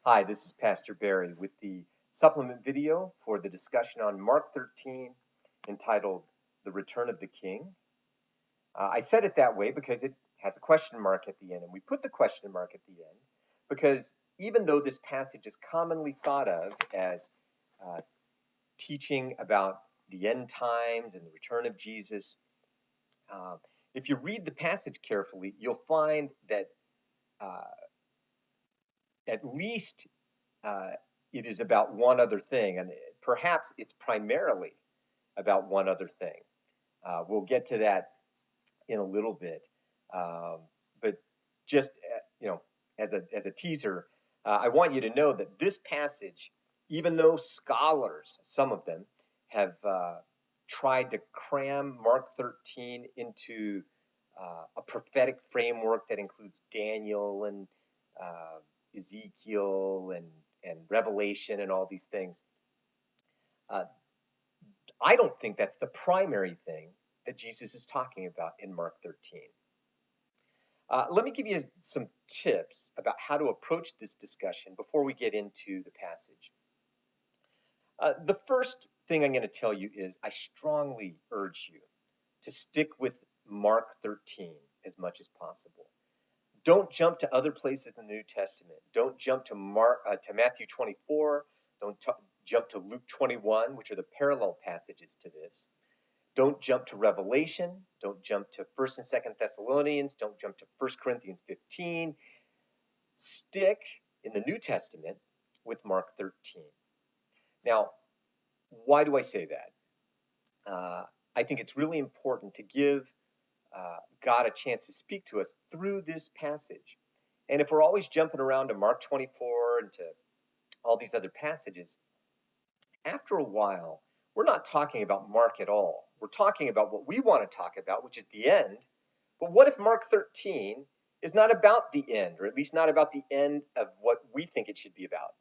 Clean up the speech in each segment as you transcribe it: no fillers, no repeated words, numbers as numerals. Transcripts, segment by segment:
Hi, this is Pastor Barry with the supplement video for the discussion on Mark 13 entitled The Return of the King. I said it that way because it has a question mark at the end, and we put the question mark at the end because even though this passage is commonly thought of as uh, teaching about the end times and the return of Jesus, uh, if you read the passage carefully, you'll find that uh, at least uh, it is about one other thing, and perhaps it's primarily about one other thing. We'll get to that in a little bit, um, but just as a teaser, I want you to know that this passage, even though scholars, some of them, have tried to cram Mark 13 into a prophetic framework that includes Daniel and uh, Ezekiel and Revelation and all these things. Uh, I don't think that's the primary thing that Jesus is talking about in Mark 13. Let me give you some tips about how to approach this discussion before we get into the passage. The first thing I'm going to tell you is I strongly urge you to stick with Mark 13 as much as possible. Don't jump to other places in the New Testament. Don't jump to Matthew 24. Don't jump to Luke 21, which are the parallel passages to this. Don't jump to Revelation. Don't jump to 1st and 2nd Thessalonians. Don't jump to 1 Corinthians 15. Stick in the New Testament with Mark 13. Now, why do I say that? I think it's really important to give God a chance to speak to us through this passage. And if we're always jumping around to Mark 24 and to all these other passages, after a while, we're not talking about Mark at all. We're talking about what we want to talk about, which is the end. But what if Mark 13 is not about the end, or at least not about the end of what we think it should be about?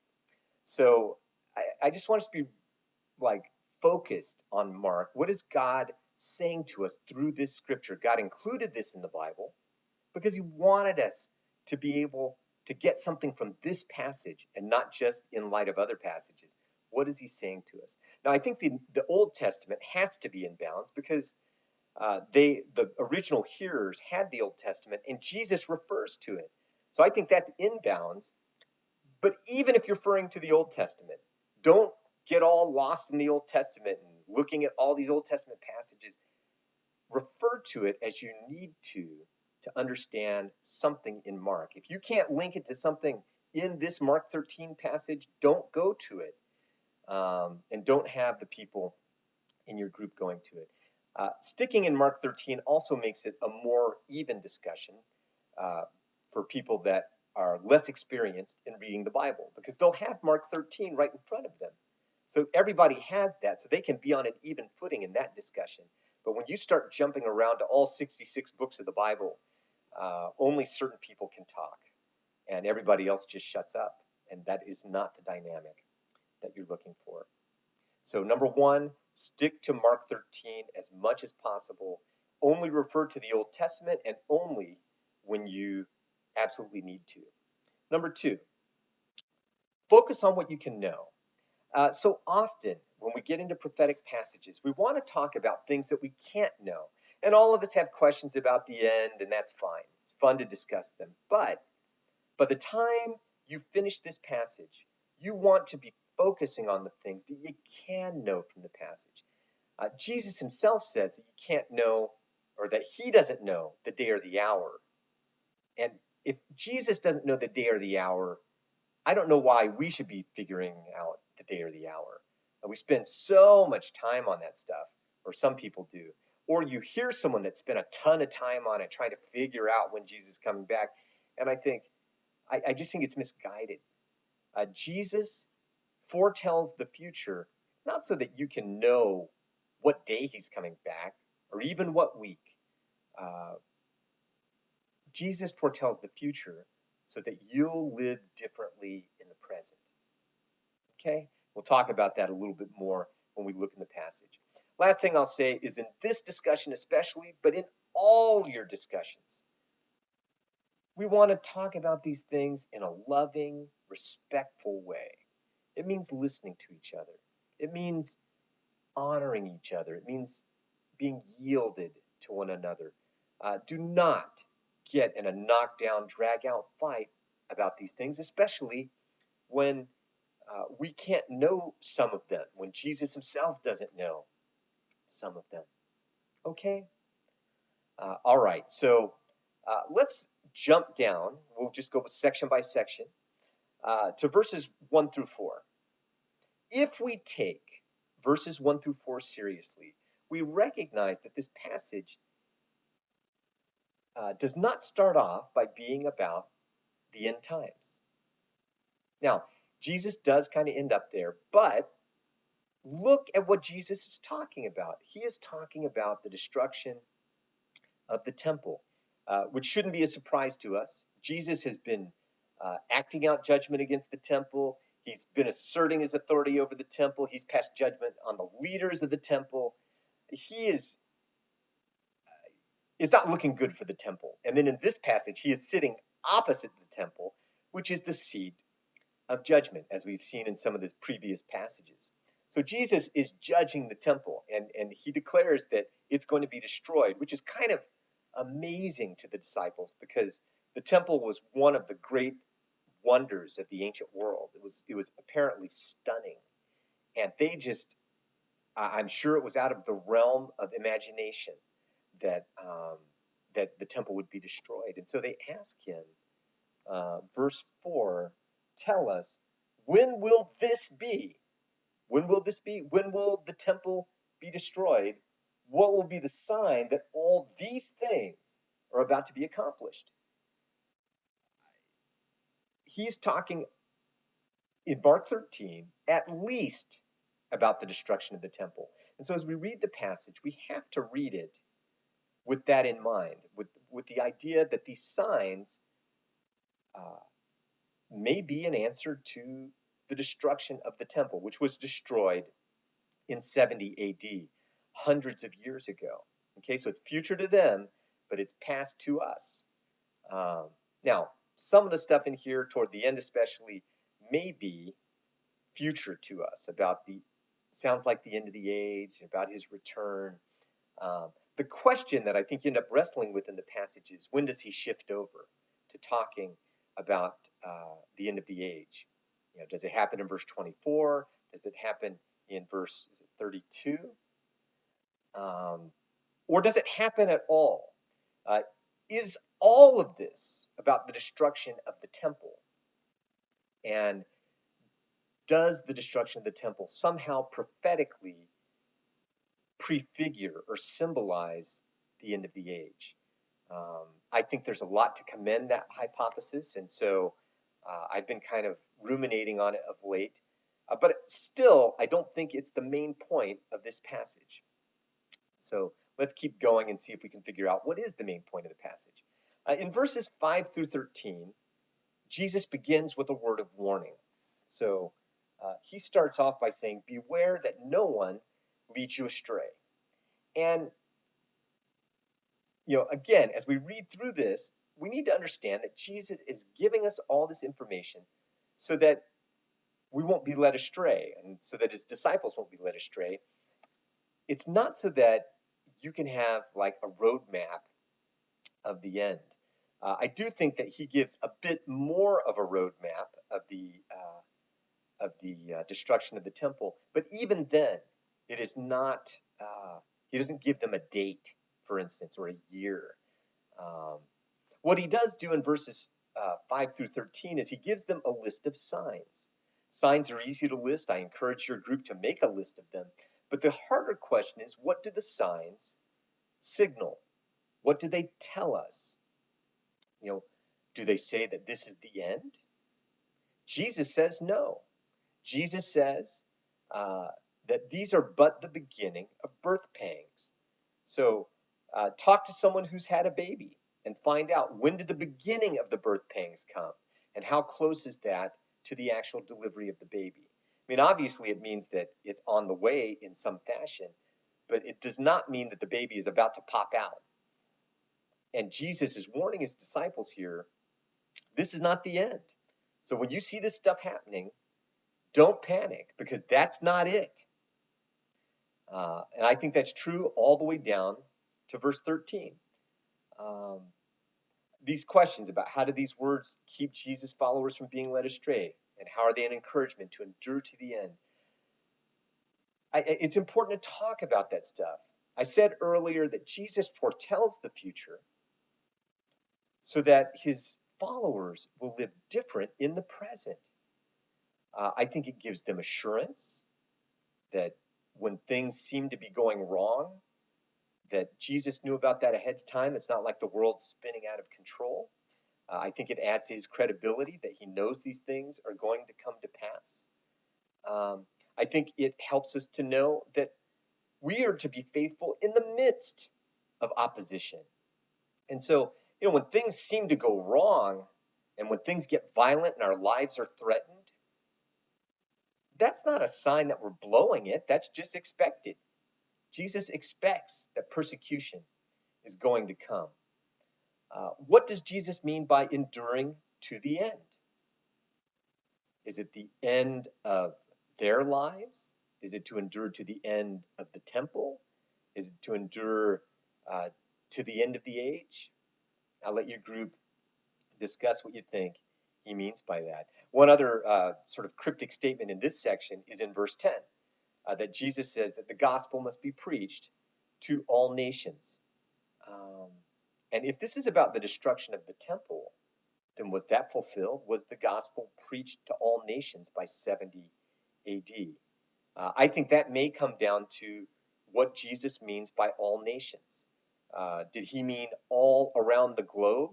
So I just want us to be like focused on Mark. What is God saying to us through this scripture? God included this in the Bible because he wanted us to be able to get something from this passage and not just in light of other passages. What is he saying to us? Now, I think the Old Testament has to be in balance because the original hearers had the Old Testament and Jesus refers to it. So I think that's in bounds. But even if you're referring to the Old Testament, don't get all lost in the Old Testament and looking at all these Old Testament passages. Refer to it as you need to understand something in Mark. If you can't link it to something in this Mark 13 passage, don't go to it, and don't have the people in your group going to it. Sticking in Mark 13 also makes it a more even discussion uh, for people that are less experienced in reading the Bible because they'll have Mark 13 right in front of them. So everybody has that, so they can be on an even footing in that discussion. But when you start jumping around to all 66 books of the Bible, only certain people can talk, and everybody else just shuts up. And that is not the dynamic that you're looking for. So, number one, stick to Mark 13 as much as possible. Only refer to the Old Testament and only when you absolutely need to. Number two, focus on what you can know. So often, when we get into prophetic passages, we want to talk about things that we can't know. And all of us have questions about the end, and that's fine. It's fun to discuss them. But by the time you finish this passage, you want to be focusing on the things that you can know from the passage. Jesus himself says that you can't know, or that he doesn't know the day or the hour. And if Jesus doesn't know the day or the hour, I don't know why we should be figuring out the day or the hour. And we spend so much time on that stuff, or some people do. Or you hear someone that spent a ton of time on it trying to figure out when Jesus is coming back. And I just think it's misguided. Jesus foretells the future, not so that you can know what day he's coming back or even what week. Uh, Jesus foretells the future so that you'll live differently in the present. Okay? We'll talk about that a little bit more when we look in the passage. Last thing I'll say is in this discussion, especially, but in all your discussions, we want to talk about these things in a loving, respectful way. It means listening to each other. It means honoring each other. It means being yielded to one another. Do not get in a knockdown, drag out fight about these things, especially when we can't know some of them, when Jesus himself doesn't know some of them. Okay? All right, so let's jump down. We'll just go section by section to verses 1 through 4. If we take verses 1 through 4 seriously, we recognize that this passage does not start off by being about the end times. Now, Jesus does kind of end up there, but look at what Jesus is talking about. He is talking about the destruction of the temple, which shouldn't be a surprise to us. Jesus has been acting out judgment against the temple. He's been asserting his authority over the temple. He's passed judgment on the leaders of the temple. He is not looking good for the temple. And then in this passage, he is sitting opposite the temple, which is the seat of judgment, as we've seen in some of the previous passages. So Jesus is judging the temple, and he declares that it's going to be destroyed, which is kind of amazing to the disciples because the temple was one of the great wonders of the ancient world. It was apparently stunning, and they just, I'm sure it was out of the realm of imagination that that the temple would be destroyed. And so they ask him, verse 4, tell us, when will this be? When will this be? When will the temple be destroyed? What will be the sign that all these things are about to be accomplished? He's talking in Mark 13 at least about the destruction of the temple. And so as we read the passage, we have to read it with that in mind, with the idea that these signs may be an answer to the destruction of the temple, which was destroyed in 70 AD, hundreds of years ago. Okay, so it's future to them, but it's past to us. Now, some of the stuff in here toward the end especially may be future to us, about sounds like the end of the age, about his return. The question that I think you end up wrestling with in the passage is, when does he shift over to talking about the end of the age? You know, does it happen in verse 24? Does it happen in verse 32? Or does it happen at all? Is all of this about the destruction of the temple? And does the destruction of the temple somehow prophetically prefigure or symbolize the end of the age? I think there's a lot to commend that hypothesis, and so I've been kind of ruminating on it of late. But still, I don't think it's the main point of this passage. So let's keep going and see if we can figure out what is the main point of the passage. In verses 5 through 13, Jesus begins with a word of warning. So he starts off by saying, beware that no one leads you astray. And, you know, again, as we read through this, we need to understand that Jesus is giving us all this information so that we won't be led astray, and so that his disciples won't be led astray. It's not so that you can have like a roadmap of the end. I do think that he gives a bit more of a roadmap of the destruction of the temple, but even then, it is not. He doesn't give them a date, for instance, or a year. What he does do in verses 5 through 13 is he gives them a list of signs. Signs are easy to list. I encourage your group to make a list of them. But the harder question is, what do the signs signal? What do they tell us? You know, do they say that this is the end? Jesus says no. Jesus says that these are but the beginning of birth pangs. So talk to someone who's had a baby and find out, when did the beginning of the birth pangs come? And how close is that to the actual delivery of the baby? I mean, obviously it means that it's on the way in some fashion, but it does not mean that the baby is about to pop out. And Jesus is warning his disciples here, this is not the end. So when you see this stuff happening, don't panic, because that's not it. And I think that's true all the way down to verse 13. Um, these questions about how do these words keep Jesus' followers from being led astray, and how are they an encouragement to endure to the end? It's important to talk about that stuff. I said earlier that Jesus foretells the future so that his followers will live different in the present. I think it gives them assurance that when things seem to be going wrong, that Jesus knew about that ahead of time. It's not like the world's spinning out of control. I think it adds to his credibility that he knows these things are going to come to pass. I think it helps us to know that we are to be faithful in the midst of opposition. And so, when things seem to go wrong and when things get violent and our lives are threatened, that's not a sign that we're blowing it. That's just expected. Jesus expects that persecution is going to come. What does Jesus mean by enduring to the end? Is it the end of their lives? Is it to endure to the end of the temple? Is it to endure to the end of the age? I'll let your group discuss what you think he means by that. One other sort of cryptic statement in this section is in verse 10, that Jesus says that the gospel must be preached to all nations. And if this is about the destruction of the temple, then was that fulfilled? Was the gospel preached to all nations by 70 AD? I think that may come down to what Jesus means by all nations. Did he mean all around the globe?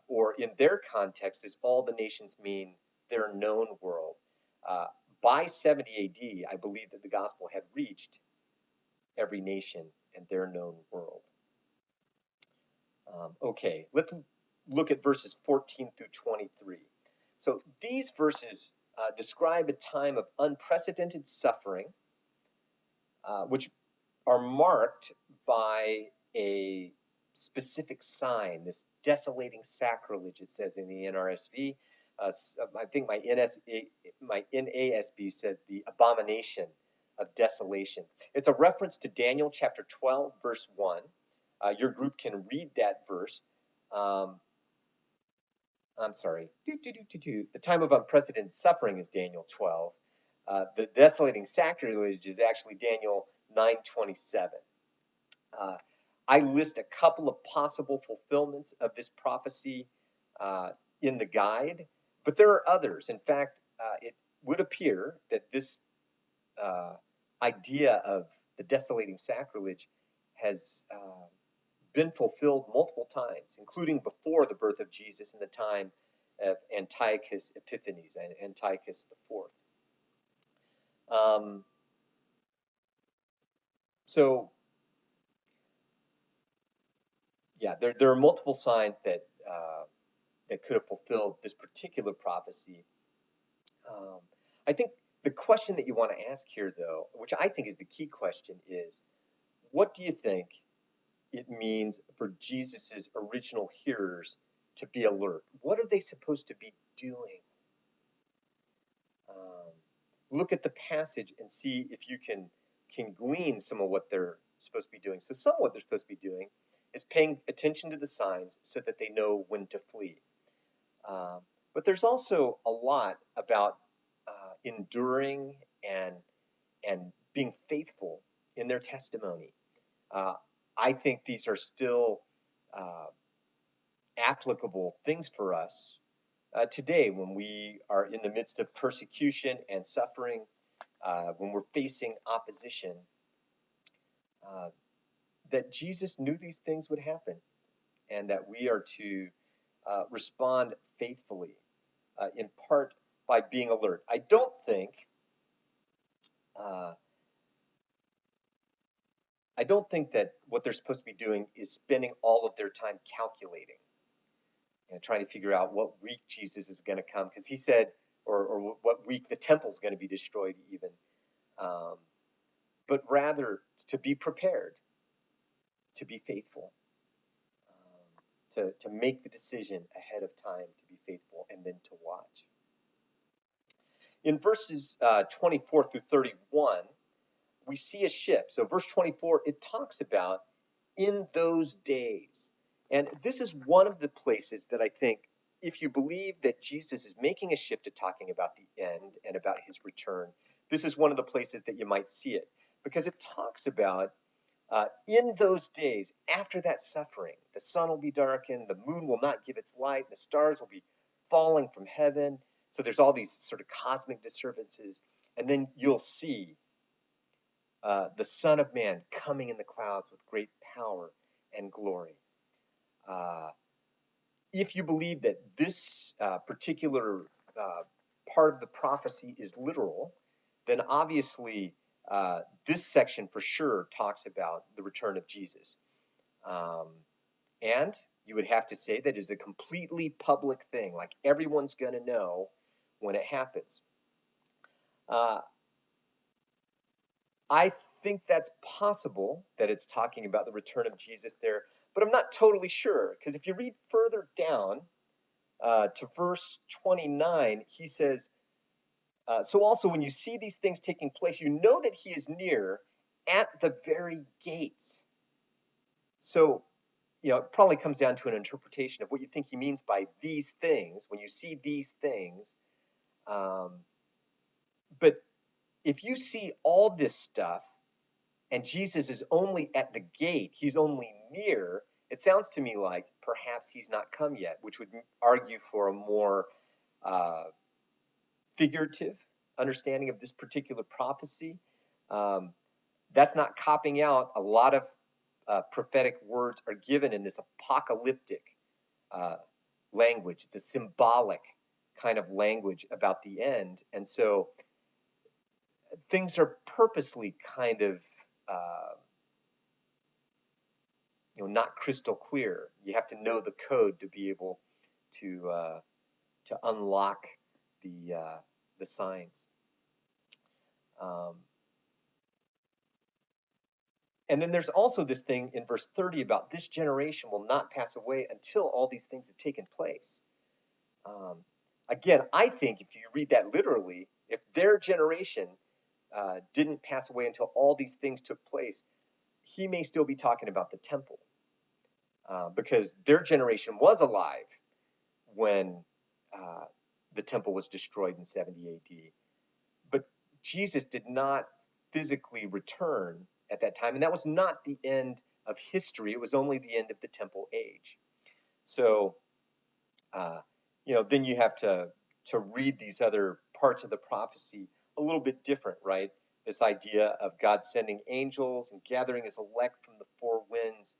Or in their context, does all the nations mean their known world? By 70 AD, I believe that the gospel had reached every nation and their known world. Okay, let's look at verses 14 through 23. So these verses describe a time of unprecedented suffering, which are marked by a specific sign, this desolating sacrilege, it says in the NRSV. I think my NASB says the abomination of desolation. It's a reference to Daniel chapter 12, verse 1. Your group can read that verse. I'm sorry. The time of unprecedented suffering is Daniel 12. The desolating sacrilege is actually Daniel 9:27. I list a couple of possible fulfillments of this prophecy in the guide, but there are others. In fact, it would appear that this idea of the desolating sacrilege has been fulfilled multiple times, including before the birth of Jesus in the time of Antiochus Epiphanes and Antiochus IV. So, yeah, there are multiple signs that that could have fulfilled this particular prophecy. I think the question that you want to ask here, though, which I think is the key question, is what do you think it means for Jesus's original hearers to be alert? What are they supposed to be doing? Look at the passage and see if you can glean some of what they're supposed to be doing. So some of what they're supposed to be doing is paying attention to the signs so that they know when to flee. But there's also a lot about enduring and being faithful in their testimony. I think these are still applicable things for us today when we are in the midst of persecution and suffering, when we're facing opposition, that Jesus knew these things would happen and that we are to respond faithfully, in part by being alert. I don't think that what they're supposed to be doing is spending all of their time calculating and trying to figure out what week Jesus is going to come, because he said, or what week the temple's going to be destroyed even, but rather to be prepared, to be faithful, to make the decision ahead of time to be faithful and then to watch. In verses 24 through 31, we see a shift. So verse 24, it talks about in those days. And this is one of the places that I think if you believe that Jesus is making a shift to talking about the end and about his return, this is one of the places that you might see it. Because it talks about in those days, after that suffering, the sun will be darkened, the moon will not give its light, the stars will be falling from heaven. So there's all these sort of cosmic disturbances. And then you'll see the Son of Man coming in the clouds with great power and glory. If you believe that this particular part of the prophecy is literal, then obviously this section for sure talks about the return of Jesus. And you would have to say that is a completely public thing, like everyone's going to know when it happens. I think that's possible that it's talking about the return of Jesus there, but I'm not totally sure, because if you read further down to verse 29, he says, so also when you see these things taking place, you know that he is near at the very gates. So, it probably comes down to an interpretation of what you think he means by these things, when you see these things. But if you see all this stuff, and Jesus is only at the gate, he's only near, it sounds to me like perhaps he's not come yet, which would argue for a more figurative understanding of this particular prophecy. That's not copping out. A lot of prophetic words are given in this apocalyptic language, the symbolic kind of language about the end. And so things are purposely kind of not crystal clear. You have to know the code to be able to unlock the signs. And then there's also this thing in verse 30 about this generation will not pass away until all these things have taken place. Again, I think if you read that literally, if their generation didn't pass away until all these things took place, he may still be talking about the temple. Because their generation was alive when the temple was destroyed in 70 AD. But Jesus did not physically return at that time, and that was not the end of history. It was only the end of the temple age. So, then you have to read these other parts of the prophecy a little bit different, right? This idea of God sending angels and gathering his elect from the four winds.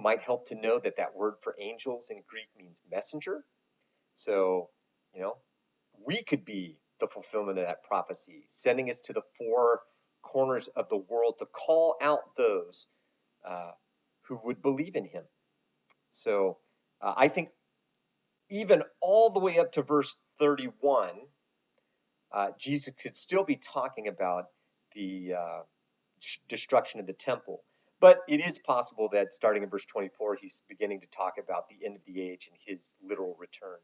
Might help to know that word for angels in Greek means messenger. So, we could be the fulfillment of that prophecy, sending us to the four corners of the world to call out those who would believe in him. So I think even all the way up to verse 31, Jesus could still be talking about the destruction of the temple. But it is possible that starting in verse 24, he's beginning to talk about the end of the age and his literal return.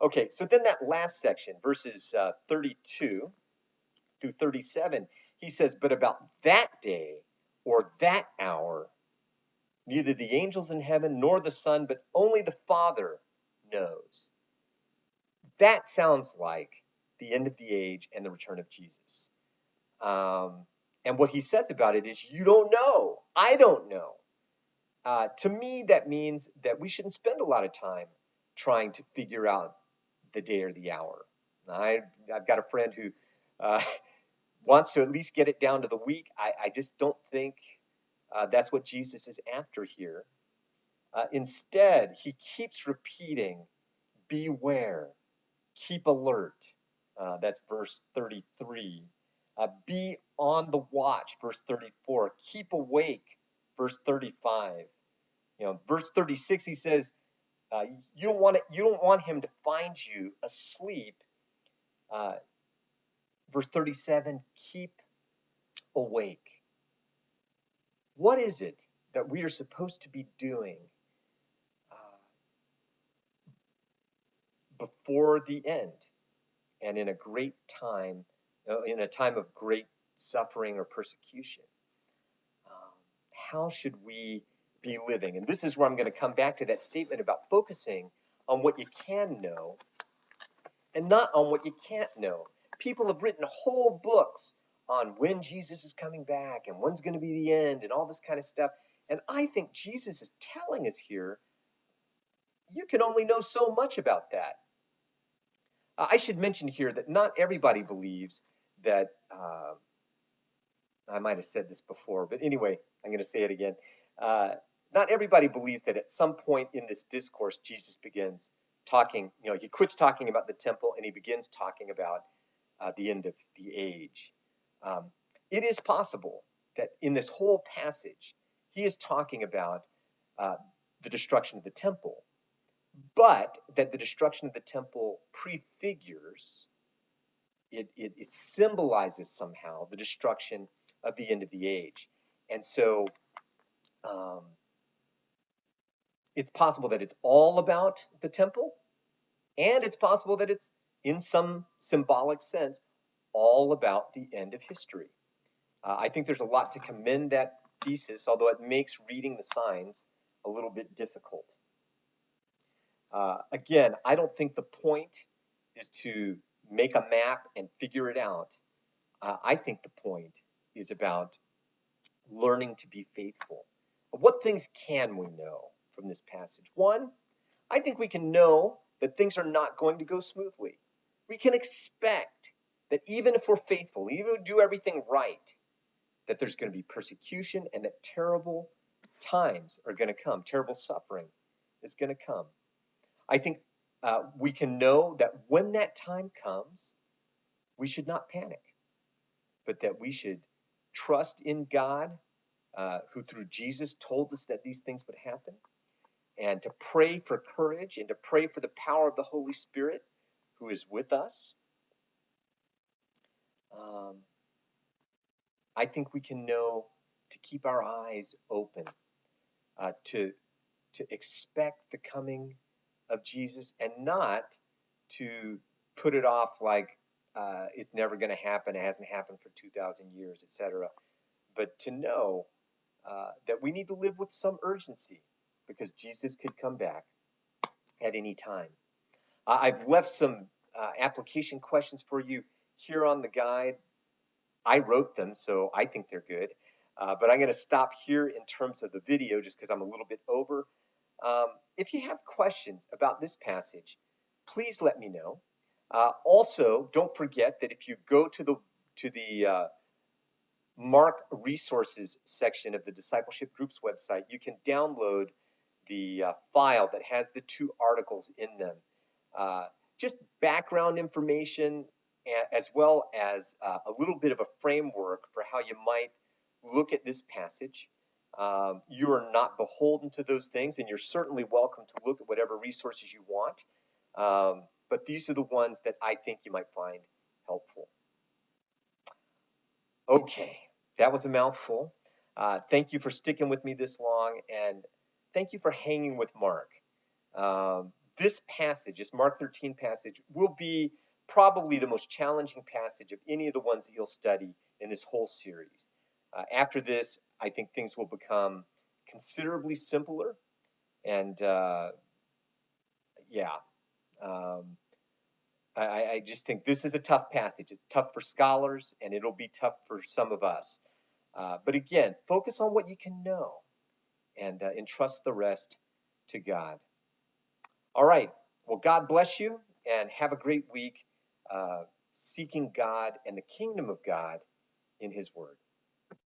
Okay, so then that last section, verses 32 through 37, he says, but about that day or that hour, neither the angels in heaven nor the Son, but only the Father knows. That sounds like the end of the age and the return of Jesus. And what he says about it is, you don't know. I don't know. To me, that means that we shouldn't spend a lot of time trying to figure out the day or the hour. I've got a friend who wants to at least get it down to the week. I just don't think that's what Jesus is after here. Instead, he keeps repeating, beware, keep alert. That's verse 33. Be on the watch, verse 34. Keep awake, verse 35. Verse 36, he says, you don't want him to find you asleep. Verse 37, keep awake. What is it that we are supposed to be doing before the end? and in a great time, in a time of great suffering or persecution. How should we be living? And this is where I'm going to come back to that statement about focusing on what you can know and not on what you can't know. People have written whole books on when Jesus is coming back and when's going to be the end and all this kind of stuff. And I think Jesus is telling us here, you can only know so much about that. I should mention here that not everybody believes that, I might have said this before, but anyway, I'm going to say it again. Uh, Not everybody believes that at some point in this discourse, Jesus begins talking, he quits talking about the temple and he begins talking about the end of the age. Um, it is possible that in this whole passage, he is talking about uh, the destruction of the temple, but that the destruction of the temple prefigures, it symbolizes somehow the destruction of the end of the age. And so um, it's possible that it's all about the temple, and it's possible that it's, in some symbolic sense, all about the end of history. I think there's a lot to commend that thesis, although it makes reading the signs a little bit difficult. Again, I don't think the point is to make a map and figure it out. I think the point is about learning to be faithful. What things can we know from this passage? One, I think we can know that things are not going to go smoothly. We can expect that even if we're faithful, even if we do everything right, that there's going to be persecution and that terrible times are going to come, terrible suffering is going to come. I think we can know that when that time comes, we should not panic, but that we should trust in God, who through Jesus told us that these things would happen, and to pray for courage and to pray for the power of the Holy Spirit who is with us. I think we can know to keep our eyes open, to expect the coming of Jesus and not to put it off like it's never going to happen, it hasn't happened for 2,000 years, etc. But to know that we need to live with some urgency because Jesus could come back at any time. I've left some application questions for you here on the guide. I wrote them, so I think they're good. But I'm going to stop here in terms of the video just because I'm a little bit over. If you have questions about this passage, please let me know. Also, don't forget that if you go to the Mark resources section of the Discipleship Group's website, you can download the file that has the 2 articles in them. Just background information, as well as a little bit of a framework for how you might look at this passage. You are not beholden to those things, and you're certainly welcome to look at whatever resources you want. But these are the ones that I think you might find helpful. Okay, that was a mouthful. Thank you for sticking with me this long, and thank you for hanging with Mark. This passage, this Mark 13 passage, will be probably the most challenging passage of any of the ones that you'll study in this whole series. After this, I think things will become considerably simpler, and yeah, I just think this is a tough passage. It's tough for scholars, and it'll be tough for some of us. But again, focus on what you can know and entrust the rest to God. All right. Well, God bless you and have a great week seeking God and the kingdom of God in his word.